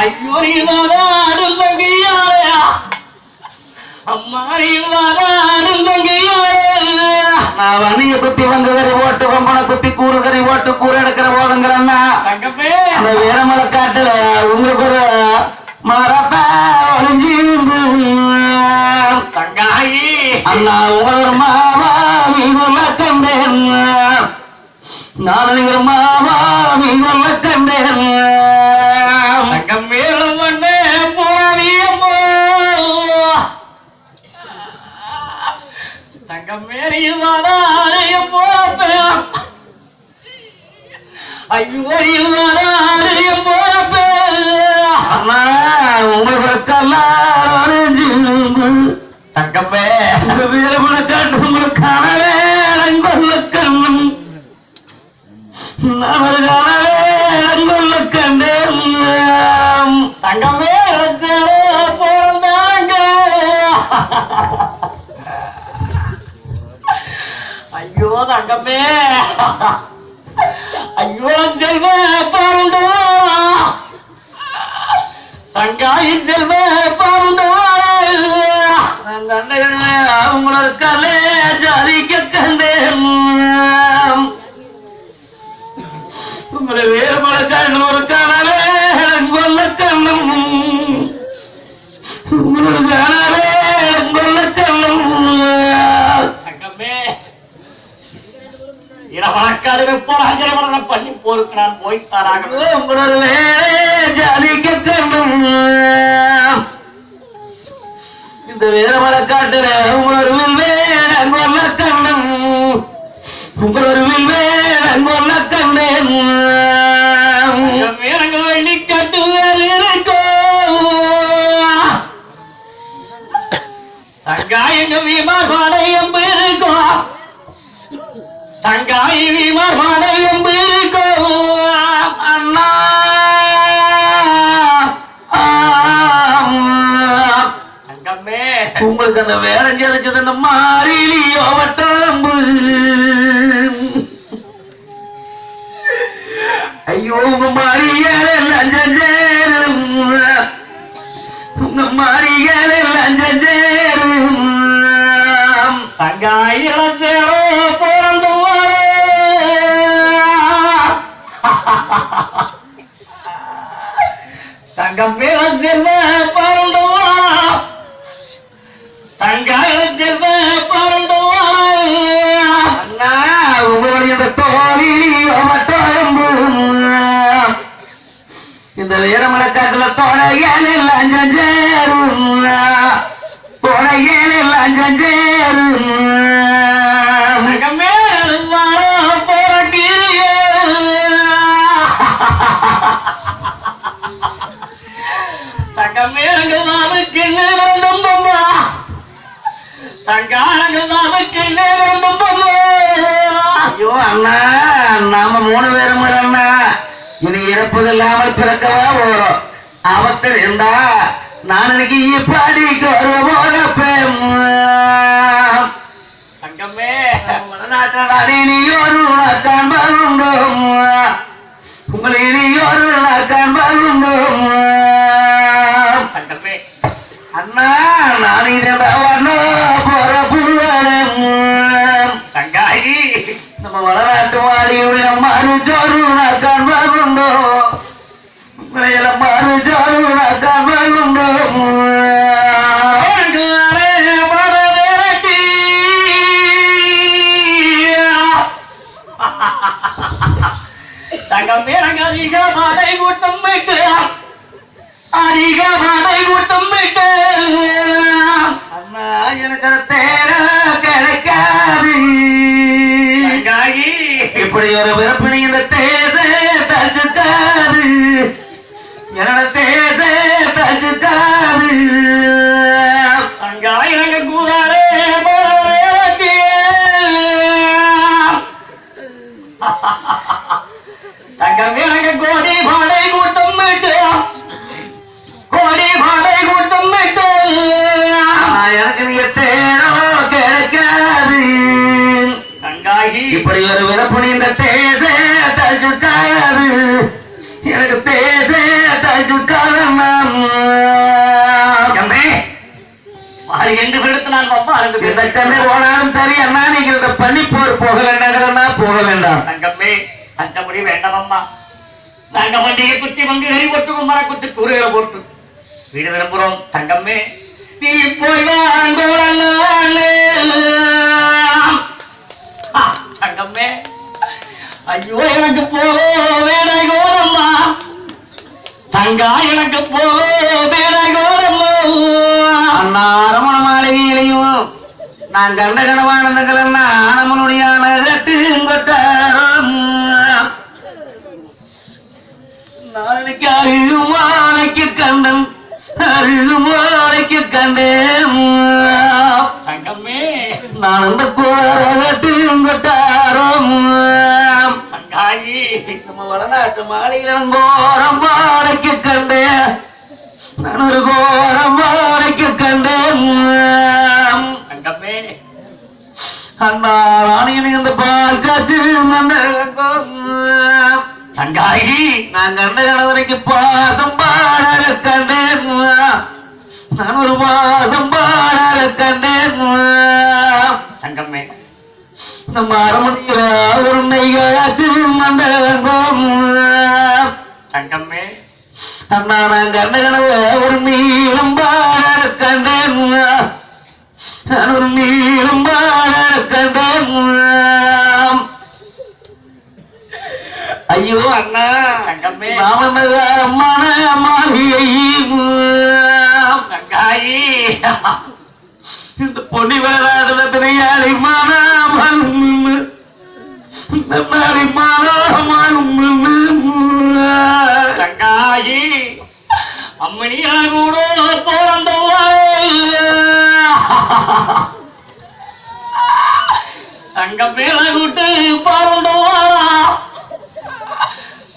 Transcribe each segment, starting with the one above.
ஐயோ நீவாரும் தங்கையாரையா அம்மா நீவாரும் தங்கையாரையா நான் வண்டிய குத்தி வந்து கறி ஓட்டு கொம்பனை குத்தி கூறு கறி ஓட்டு கூறு எடுக்கிற போதுங்கிறன்னா தங்கப்பே அந்த வீரமலை காட்டுல உங்களுக்கு ஒரு மரப்ப ஒளிஞ்சிருந்து தங்காயி அண்ணா உங்களோட மாவா நீங்க கண்டேன் நான் மாவா நீங்க கண்டேன் தங்கம் மேலும் மண்ணே போனியம்மோ தங்கம் மேரியும் போப்பேன் ஐயோ வாராரையும் போப்பேன் அண்ணா உங்களுக்கெல்லாம் தங்கப்பே வீரமலை காட்டு உங்களுக்கானவே அங்கொல்ல கண்ணும் அவருக்கானவே அங்கொல்ல கண்டேன் தங்கமே போறாங்க ஐயோ தங்கமே ஐயோ செல்வ பாருந்தோ தங்காயி செல்வ பாருந்தோ உங்களுக்கே ஜாதிக்க கண்டேன் உங்களை வேறு மழக்கான ஒரு காணலே கொல்ல கண்ணும் உங்களுக்கானே கொல்ல கண்ணும் சங்கமே இடவழக்காடு போராஜன பண்ணி போருக்கு நான் போய் தராங்க உங்களோட ஜாதிக்க கண்ணும் இந்த வீரமலை காட்டுல உங்களொருவில் வேல கண்ணும் உங்களொருவில் வேல கண்டேன் வீரங்கள் வெள்ளி கட்டு தங்காயங்க வீமார் பாடை எம்பு இருக்கும் தங்காய் வீமார் பாடை எம்பு இருக்கும் அண்ணா உங்களுக்கு அந்த வேற கிடைச்சது அந்த மாறிலியோ வட்டம்பு ஐயோ உங்க மாறியால லஞ்சேரும் உங்க மாறியால லஞ்சேரும் தங்காயில சேரோ பிறந்து தங்கம் பேர செல்வ பிறந்து தங்காயில செல்வ பிறந்து அண்ணா உங்களுடைய தோழியோ வட்டம்பு இந்த வீரமலை காட்டுல தொடையலில் அஞ்சேரும் தொடையலில் அஞ்சேரும் தங்கமேரங்க நாளுக்கு நேரம்பம்மா தங்காரங்க நேரம்பம்மா ஐயோ அண்ணா நாம 3 பேரும் அண்ணா இனி இறப்பது இல்லாமல் பிறக்கவா வரும் அவத்தில் இருந்தா நான் இன்னைக்கு இப்படிக்கு வருவோம் தங்கமே வடநாட்டாடி நீயோரு காண்பருண்டோம் உங்களை நீயோரு காண்பருண்டோம் தங்கமே அண்ணா நான் இதோ போற புருவனம் தங்காயி நம்ம வடநாட்டு வாடியுடைய மறுச்சோறு காண்பருண்டோ உங்களையெல்லாம் மறுச்சோறு காண்பருண்டோ தங்கமே அதிக மழை கூட்டம் விட்டு அதிக மழை கூட்டம் விட்டு அண்ணா எனக்கு தேர கிடைக்காது இப்படி ஒரு விருப்பினி இந்த தேச தச்சுக்காது என்னோட தேச தச்சுக்காது தங்காயிரங்க கூறாரே தங்கமே கோடி பாடை கூட்டம் விட்டு கோடி பாடை கூட்டம் விட்டு எனக்கு நீ தேரோ கிடைக்காது தங்காகி இப்படி ஒரு விரப்பணி இந்த தேச தச்சுக்காது எனக்கு தேச தச்சுக்காது எங்க விடுத்து நான் இந்த சென்னை ஓனாலும் சரி அண்ணா நீங்க பண்ணி போகலன்னா போகலண்டா தங்கமே அச்சப்படி வேண்டாம் அம்மா நாங்க வண்டியை குத்தி வந்து எரி போட்டு மர குத்தி கூறுகளை போட்டு வீடு விரும்புறோம் தங்கமே நீ போய் தங்கமே ஐயோ எனக்கு போக வேணாய் கோரம்மா தங்கா எனக்கு போக வேணாய் கோரம்மா அண்ணா அரமண மாளிகையிலையும் நான் கண்ட கனவானந்தங்கள் ஆனமனுடைய கட்டு கொட்டாரம் நாளைக்கு அருமாலைக்கு கண்டன் அருமாலைக்கு கண்டேன் தங்கமே நான் அந்த கோரகட்டு கொட்டாரம் தங்காயி நம்ம வளநாட்டு மாலையில் கோரம் மாலைக்கு கண்டேன் நான் ஒரு கோரம் மாலைக்கு கண்டேன் தங்கமே அண்ணா ராணியனுக்கு இந்த பால் காற்று தங்காயி நான் கண்ட கணவரைக்கு பாதம் பாடாத கண்டேன் நான் ஒரு பாதம் பாடாத கண்டேன் தங்கமே நம்ம அரமணியில ஒரு நெய்காச்சு மண்டலம் தங்கமே அண்ணா நான் கண்ட கனவு ஒரு நீளம் பாடாத கண்டேன் நான் ஒரு நீளம் பாடாத கண்டேன் ஐயோ அண்ணா தங்கமே மன மாளிகை தங்காயி இந்த பொன்னி வேளாடுல திரையாளி மானாமலும் தங்காயி அம்மணியா கூட தோறந்தவா தங்க பேர கூட்டு பாருண்டவா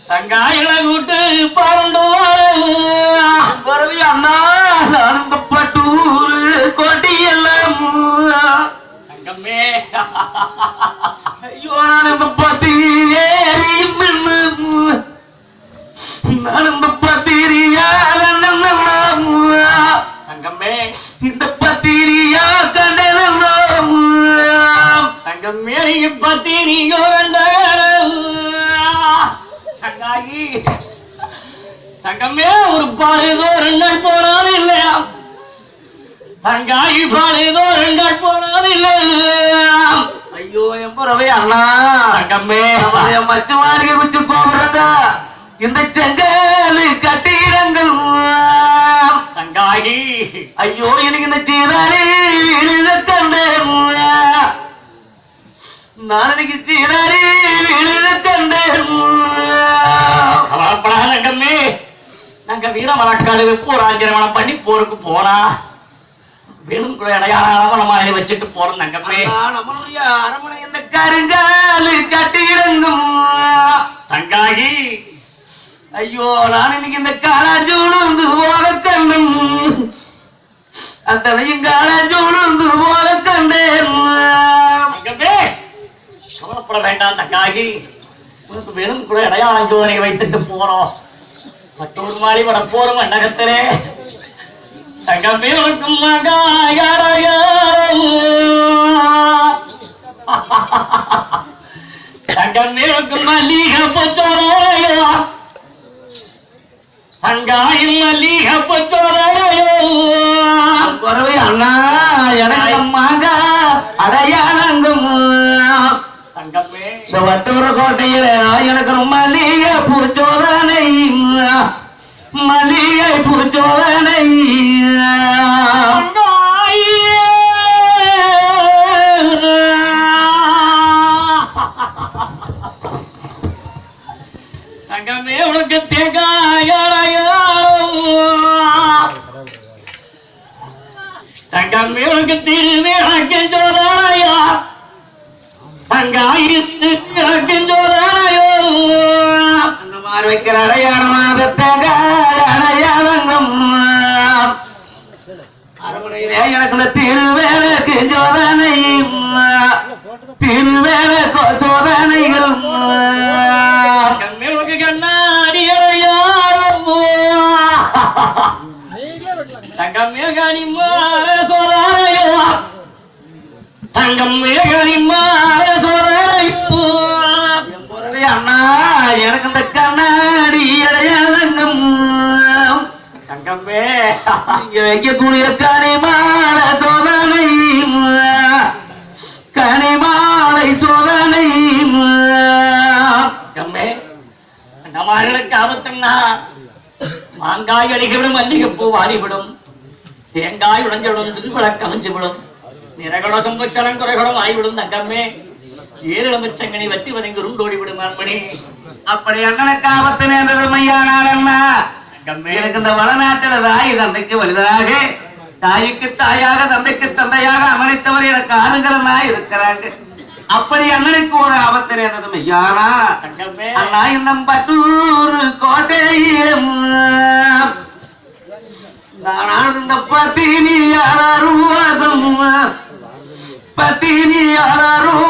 தங்காயில கூட்டு பாருண்டவா பரவி அண்ணா ஆனந்த பட்டூர் கோட்டி எல்லாம் தங்கமே ஐயோ ஆனந்த பத்தி ஏறி ஆனந்த பத்திரியா தங்கமே இந்த பத்திரியா கண்டனம் தங்கமே நீங்க பத்திரியோ தங்காயி தங்கமே ஒரு பாலைதோ 2 நாள் போனாது இல்லையா தங்காயி பாலைதோ 2 நாள் போனாது இல்லையா ஐயோ என் புறவே அண்ணா தங்கமே என் மச்சு மாளிகை வச்சு போகிறதா இந்த செங்கல் கட்டிடங்கள் தங்காயி ஐயோ எனக்கு இந்த சீராரி வீடு கண்டேன் நான் இன்னைக்கு சீராரி வீடு கண்டேன் தங்கமே நாங்க வீரமலக்காடு போராஜிரமணம் பண்ணி போருக்கு போனா வேணும் கூட அடையாள மாதிரி வச்சுட்டு போறோம் தங்கமே நம்மளுடைய அரமனை இந்த கருங்காலு கட்டிடங்கும் தங்காயி ஐயோ நான் இன்னைக்கு இந்த காலாஜூடு போல கண்டும் அத்தனையும் காலாஜூடு போல கண்டேன் தங்கமே கவலைப்பட வேண்டாம் தங்காயி உனக்கு வெறும் கூட அடையாளம் சோதனை வைத்துட்டு போறோம் மற்றொரு மாறி வர போறோம் நகத்திலே தங்கமே உனக்கு மகா தங்கமே உனக்கு மல்லிகை பச்சோரையா தங்காயும் மல்லிகை பச்சோரையோ குறவை அண்ணா எனக்கு மகா அடையாளங்கும் தங்கமே இந்த வட்டூர கோட்டையில எனக்கு மல்லிகை பூச்சோதனை மல்லிகை பூச்சோதனை தங்கமே உனக்கு தேங்காயோ தங்கமே உனக்கு திருவிழாக்கு சோதனையா தங்காயிருக்கு சோதனையோ நான் வைக்கிற அடையாளமாக அடையாளங்கம் அரண்மனையிலே எனக்கு திருவேலைக்கு சோதனை திருவேலை சோதனைகள் கண்ணாடி அடையாளம் தங்கம் மேகனி மாற சோதனையா தங்கம் மேகனி மாற சோதனைப்போ அண்ணா எனக்கு இந்த கண்ணாடி அடையாளங்கம் தங்கமே இங்க வைக்கக்கூடிய கனிமாலை சோதனை கனிமாலை சோதனை தங்கமே நம்மளுக்கு ஆபத்துன்னா மாங்காய் அடிக்கப்படும் மல்லிகைப்பூ வாடிவிடும் தேங்காய் உடைஞ்சிவிடும் திருவிளக்கு அமைஞ்சுவிடும் நிறகலோசம் புச்சலம் குறைகளும் ஆய்விடும் தங்கமே ஏழமிச்சங்கனி வத்தி வதங்கி உருண்டோடி விடும் அம்மணி அப்படி அண்ணனுக்கு ஆபத்து நேர்ந்தது மையானார் அண்ணா எனக்கு இந்த வளநாட்டில தாய் தந்தைக்கு வலுதாக தாய்க்கு தாயாக தந்தைக்கு தந்தையாக அமைத்தவர் எனக்கு ஆறுகளா இருக்கிறாங்க அப்படி அண்ணனுக்கு ஒரு ஆபத்து நேர்ந்தது மையானா அண்ணா இந்த பட்டூர் கோட்டையிலும் நான் இந்த பத்தினியாரும் பத்தினியாரும்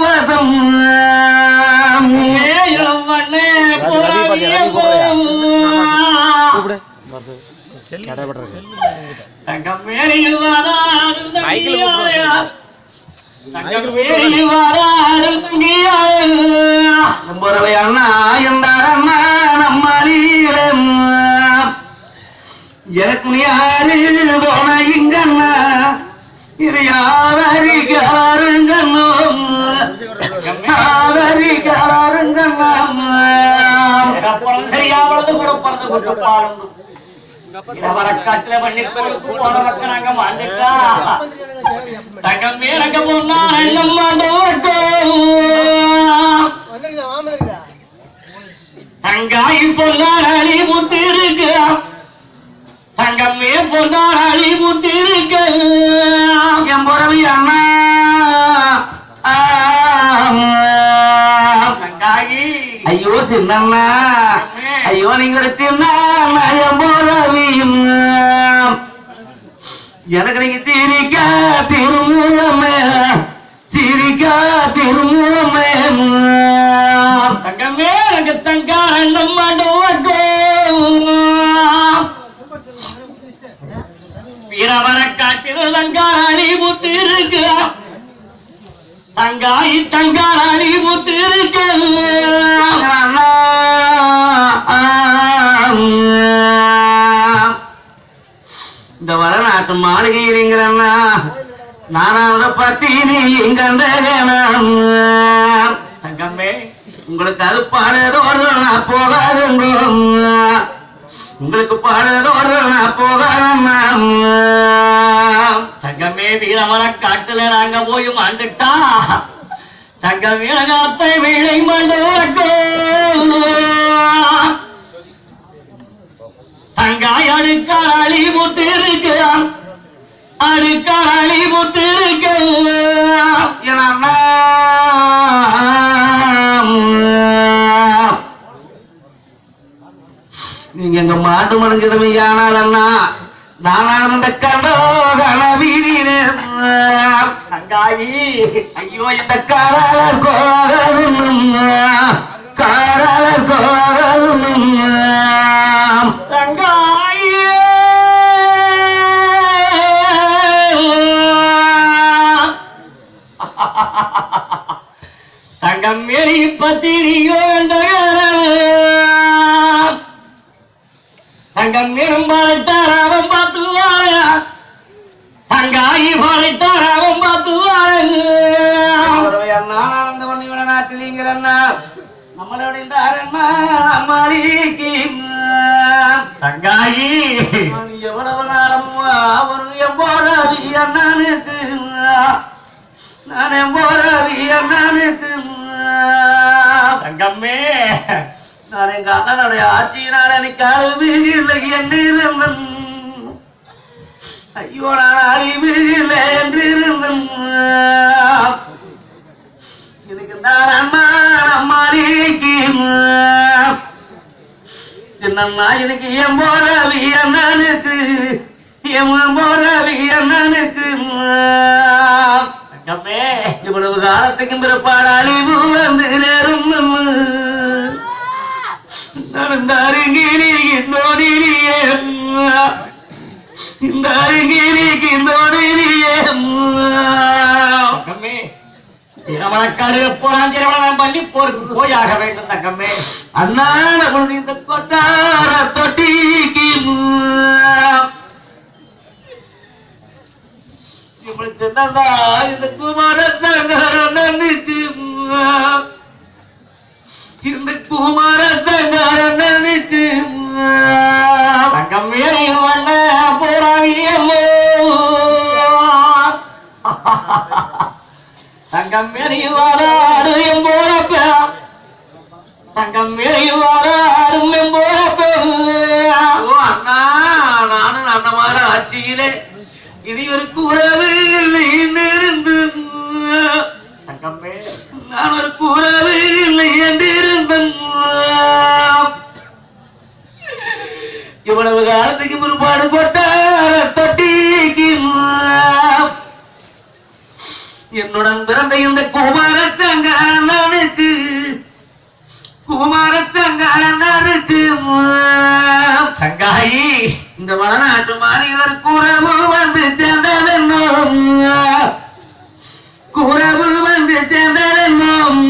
அண்ணா என்றாரம்மா நம்ம எனக்கு யாரு போன இங்கண்ணா இது யாவரிகாருங்கண்ணம் யாவரிகாருங்கண்ணம் சரியாவது கூட பிறந்து கொண்டு பாருங்க வரக்காட்டுல பண்ணி போன பக்கம் நாங்க மாண்டுட்டா தங்கம் மேலங்க போனா எண்ணம் தங்காயி பொன்னாளி முத்து இருக்கு தங்கமே பொன்னாளி முத்து இருக்கு என் புறவி அண்ணா தங்காயி ஐயோ சின்னண்ணா ஐயோ நீங்க சின்ன போலவியும் எனக்கு நீங்க சிரிக்கா திருமூலமே சிரிக்கா திருமூலமே தங்கமே எனக்கு தங்காரம் வீரவர காட்டில் தங்காராணி முத்து இருக்கு தங்காயி தங்காராணி முத்து இருக்கு இந்த வடநாட்டு மாளிகைங்கிறன்னா நானாவத பத்தினி எங்கண்டே தங்கமே உங்களுக்கு அது பாடதோடு நான் போகாதுங்க உங்களுக்கு பாடதோடு நான் போகாதம்மா தங்கமே வீரமர காட்டுல நாங்க போய் மாண்டுட்டா தங்க வீரகாத்தை வீழை மண்டோட்டோ தங்காய் அழுக்காளி முத்து இருக்கு அழுக்காளி முத்து இருக்கு நீங்க எங்க மாட்டு மடங்குறமையானால் அண்ணா நானான இந்த கண்டோ கனவீரே தங்காயி ஐயோ இந்த காராளர் கோகலும் காராளர் கோகலும் தங்காயே தங்கம் மேரி பத்தினியோ தங்கம் மேலும் பாலைத்தாராவம் பார்த்துவாயா தங்காயி பாலைத்தாராவம் பார்த்துவாயா ஆனந்த பண்ணிவிட நாட்டிலிங்கிறன்னா நம்மளோட இந்த அரண்மா அம்மாளிக்கு தங்காயி எவ்வளவு நாளும் அவரு எவ்வாறு அண்ணனுக்கு நான் எவ்வாறு அண்ணனுக்கு தங்கம்மே நான் எங்க அண்ணனுடைய ஆட்சியினால் எனக்கு அறிவு இல்லை என்று இருந்தன் ஐயோ நான் அறிவு இல்லை என்று இருந்தன் எனக்கு நான் அம்மா அம்மாளிக்கு சின்ன எனக்கு என் போறவி அண்ணனுக்கு என் போறவி அண்ணனுக்கு இவ்வளவு காலத்துக்கும் பிறப்பாடு அழிவு வந்து நேரும் இந்த அருங்கிரிக்கு நோடியே இந்த அருங்கிரிக்கு நோடியே திருமணக்காடு போறான் திருமணம் பண்ணி போயாக வேண்டும் தங்கமே அண்ணா இந்த கொட்டார தொட்டிக்கு இந்த குமார சங்கரம் நினைச்சு இந்த குமார சங்கரம் நினைச்சு தங்கமே வண்ண போறாவியமோ தங்கம் எறிவாரும் எம்போரப்ப தங்கம் எறிவாரும் எம்போரப்ப அண்ணா நானும் அண்ணமார ஆட்சியிலே இனி ஒரு கூறவு இருந்து தங்கமே நான் ஒரு கூறவு இல்லை என்றிருந்தேன் இவ்வளவு காலத்துக்கு முற்பாடு போட்ட தொட்டிக்கு என்னுடன் பிறந்த இந்த குமார சங்காரனுக்கு தங்காயி இந்த வளநாட்டு மாநிலர் குறவு வந்து சேர்ந்ததென்னும் குறவு வந்து சேர்ந்ததென்னும்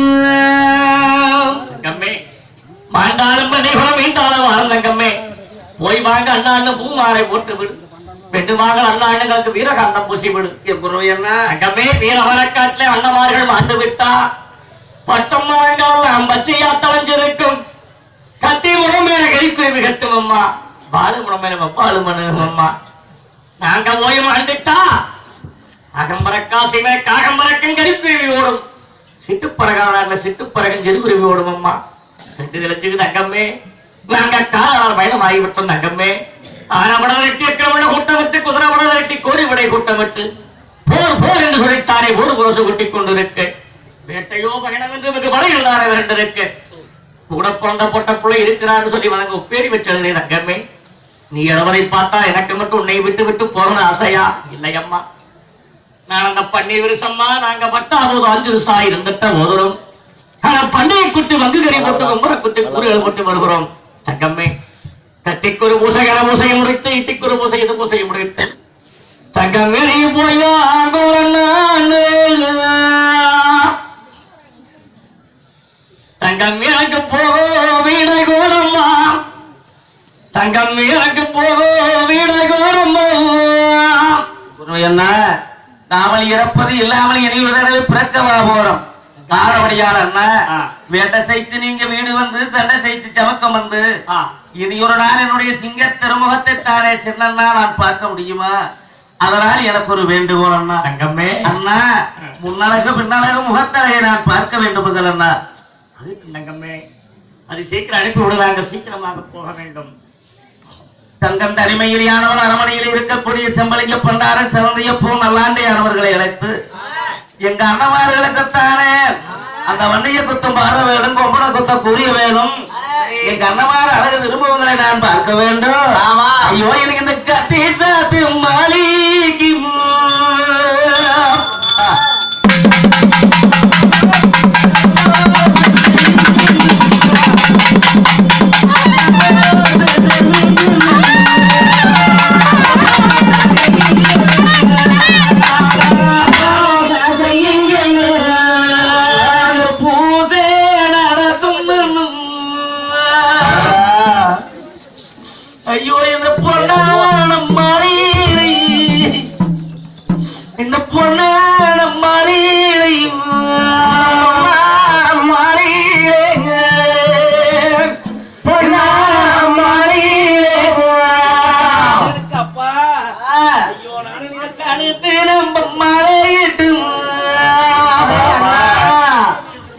தங்கம்மே மாண்டாலும் பண்ணைகுளம் மீண்டாலும் வாழ்ந்த தங்கம்மே போய் வாங்க அண்ணா பூமாரை போட்டு விடு பெண்ணு வாங்க அண்ணா அண்ணங்களுக்கு வீரகாந்தம் பூசி விடு என்ன அங்கமே வீரவரக்காட்டிலே அண்ணமார்கள் மாண்டு விட்டா பட்டம் வாங்காமல் பச்சையா தவஞ்சிருக்கும் கத்தி முடமேல கைக்குருவி கட்டும் அம்மா பாலு முடமேல பாலு மணம் அம்மா நாங்க போய் மாண்டுட்டா அகம்பரக்காசிமே காகம்பரக்கும் கரிக்குருவி ஓடும் சிட்டுப்பறகான சிட்டுப்பறகம் செருக்குருவி ஓடும் அம்மா ரெண்டு லட்சத்துக்கு தங்கமே நாங்க காலாளர் பயணம் ஆகிவிட்டோம் தங்கமே ஆனபடரட்டி அக்கிரமண கூட்டமிட்டு குதிரபடரட்டி கோரிபடை கூட்டமிட்டு போர் போர் என்று சொல்லித்தானே ஒரு புரசு குட்டிக் கொண்டிருக்க வேட்டையோ பயணம் என்று வெகு படைகள் தானே விரண்டிருக்க கூட பிறந்த போட்ட பிள்ளை இருக்கிறான்னு சொல்லி வணங்க ஒப்பேரி வச்சதுனே தங்கமே நீ இளவரை பார்த்தா எனக்கு மட்டும் உன்னை விட்டு விட்டு போகணும் ஆசையா இல்லையம்மா நான் அந்த பன்னீர் விருசம்மா நாங்க மட்டும் போது 5 வருஷம் இருந்துட்ட போதும் ஆனா பண்ணையை குட்டி வங்கு கறி போட்டு கும்பரை குட்டி கூறுகள் போட்டு வருகிறோம் தங்கமே கட்டிக்கொரு பூசைகளை பூசையை முடித்து இட்டிக்கொரு பூசை இது பூசையை முடித்து தங்கம் வெளியே போய் தங்கம் எனக்கு போகோ வீடை கோரம்மா தங்கம் எனக்கு போகோ வீடை கோரம்மா என்ன நாமல் இறப்பது இல்லாமல் இணைவதற்கு பிறக்கவா போறோம் காரவடியார் அண்ணா வேட்டை செய்து நீங்க வீடு வந்து சண்டை செய்து சமக்கம் வந்து இனி ஒரு நாள் என்னுடைய சிங்க திருமுகத்தை தானே சின்னண்ணா நான் பார்க்க முடியுமா அதனால் எனக்கு ஒரு வேண்டுகோள் அண்ணா தங்கமே அண்ணா முன்னழகு பின்னழகு முகத்தலையை நான் பார்க்க வேண்டும் முதல் அண்ணா அது தங்கமே அது சீக்கிரம் அனுப்பி விடுவாங்க சீக்கிரமாக போக வேண்டும் தங்கம் தனிமையிலானவர் அரமனையில் இருக்கக்கூடிய செம்பலிங்க பண்டாரன் சிறந்தைய போ நல்லாண்டையானவர்களை அழைத்து எங்க அண்ணமார்களுக்குத்தானே அந்த வண்டிய குத்தம் பார வேணும் கொம்பன குத்தம் புரிய வேணும் எங்க அண்ணமார அழகு விரும்புவங்களை நான் பார்க்க வேண்டும் ஐயோ எனக்கு இந்த கத்தி சாத்து மாளிகை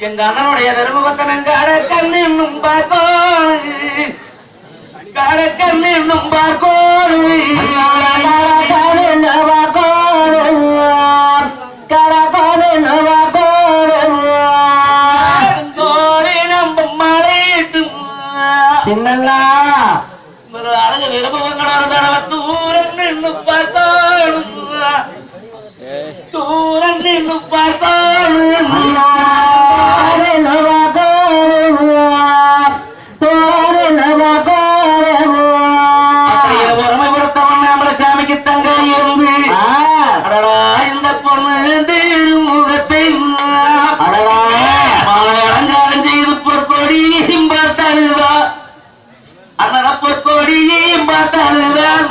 எங்க அண்ணனுடைய தர்மபத்தனம் கடக்கண்ணும் பார்க்கோணு கடக்கண்ணும் பார்க்கோணு கடக்கோணு நம்ம மலையிட்டு சின்னண்ணா ஒரு அழகு விரும்புவங்களோட தூரம் நின்று பார்த்தாலும் தூரம் நின்று பார்த்தாலும் உரமை பொறுத்தவன் நம்மள சாமிக்கு தங்க இருந்து இந்த பொண்ணு முகத்தை அலங்காரம் செய்து பொற்கொடியும் பார்த்தாலுதா அண்ணன பொற்கொடியும் பார்த்தாலுதான்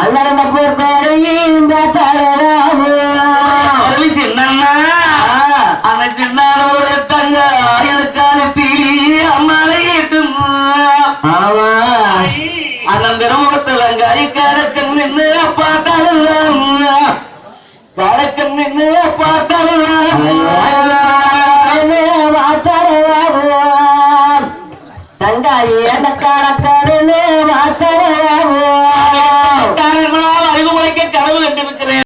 அண்ணன பொற்கொடியும் சின்னண்ணா அந்த சின்னோட தங்க எனக்கு அனுப்பி அம்மாளையிட்டும் அதன் பிரமுகத்துல கறிக்காரக்கன் நின்று பார்த்தாலும் காரக்கன் நின்று பார்த்தாலும் தங்காயி அந்த காரக்காரனே வார்த்தை